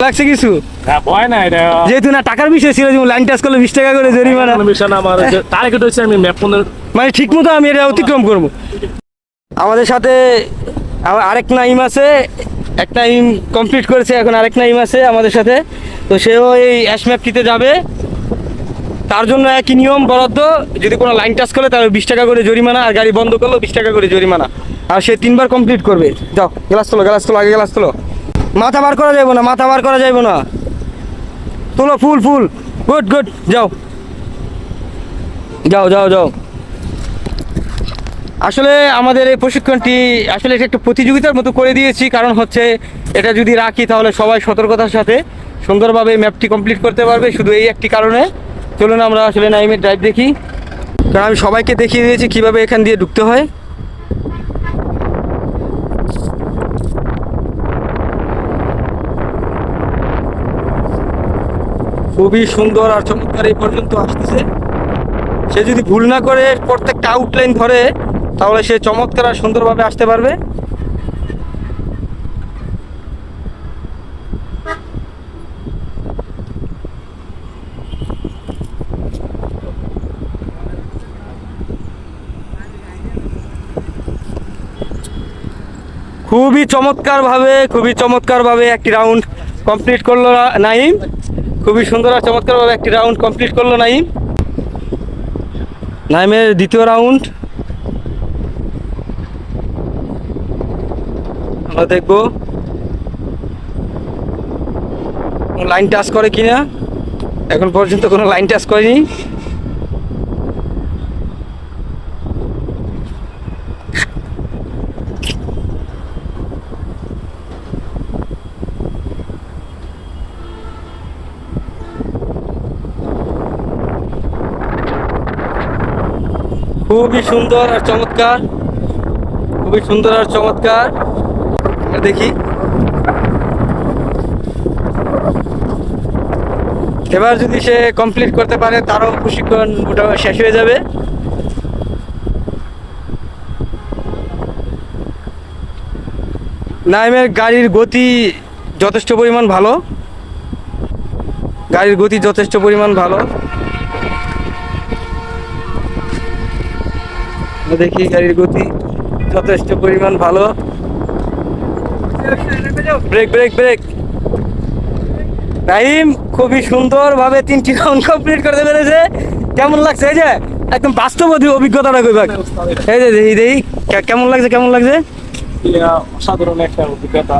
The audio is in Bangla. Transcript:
লাগছে কিছু? হ্যাঁ, ভয় না এটা। যেহেতু না টাকার বিষয় ছিল, যেমন লাইন টাচ করলে 20 টাকা করে জরিমানা। কোনো বিষয় না, আমার টার্গেট হচ্ছে আমি ম্যাপ ফোনের মানে ঠিক মতো আমি এটা অতিক্রম করব। আমাদের সাথে আরেক নাইম আছে, এক নাইম কমপ্লিট করেছে, এখন আরেক নাইম আছে আমাদের সাথে। তো সেও এই অ্যাশ ম্যাপটিতে যাবে। তার জন্য একই নিয়ম বরাদ্দ, যদি কোনো লাইন টাচ করে তাহলে 20 টাকা করে জরিমানা, আর গাড়ি বন্ধ করলেও 20 টাকা করে জরিমানা। আর সে 3 বার কমপ্লিট করবে। যাও গ্লাস তোলো, গ্লাস তোলো, আগে গ্লাস তোলো। মাথা বার করা যাবে না, মাথা বার করা যাবে না। তোলো ফুল ফুল, গুড গুড, যাও যাও যাও যাও। আসলে আমাদের এই প্রশিক্ষণটি আসলে এটা একটা প্রতিযোগিতার মতো করে দিয়েছি, কারণ হচ্ছে এটা যদি রাখি তাহলে সবাই সতর্কতার সাথে সুন্দরভাবে ম্যাপটি কমপ্লিট করতে পারবে, শুধু এই একটি কারণে। চলুন আমরা আসলে নাইমের ড্রাইভ দেখি, কারণ আমি সবাইকে দেখিয়ে দিয়েছি কিভাবে এখান দিয়ে ঢুকতে হয়। খুবই সুন্দর আর চমৎকার এই পর্যন্ত আসতেছে। সে যদি ভুল না করে প্রত্যেকটা আউটলাইন ধরে তাহলে সে চমৎকার আর সুন্দরভাবে আসতে পারবে। খুবই চমৎকারভাবে একটি রাউন্ড কমপ্লিট করলো নাইম। খুবই সুন্দর আর চমৎকারভাবে একটি রাউন্ড কমপ্লিট করলো নাইম। নাইমের দ্বিতীয় রাউন্ড আমরা দেখবো লাইন টাচ করে কিনা। এখন পর্যন্ত কোনো লাইন টাচ করেনি। খুবই সুন্দর আর চমৎকার, খুবই সুন্দর আর চমৎকার। আমরা দেখি এবার যদি সে কমপ্লিট করতে পারে তারও প্রশিক্ষণ মোটামুটি শেষ হয়ে যাবে। নাইমের গাড়ির গতি যথেষ্ট পরিমাণ ভালো, গাড়ির গতি যথেষ্ট পরিমাণ ভালো। দেখি গাড়ির গতি যথেষ্ট পরিমাণ ভালো। Break break break. নাইম খুবই সুন্দরভাবে 3টি রাউন্ড কমপ্লিট করতে পেরেছে। কেমন লাগছে? এই যে একদম বাস্তব অভিজ্ঞতাটা কইবা। এই যে দেখি কেমন লাগছে, কেমন লাগছে? অসাধারণ একটা অভিজ্ঞতা।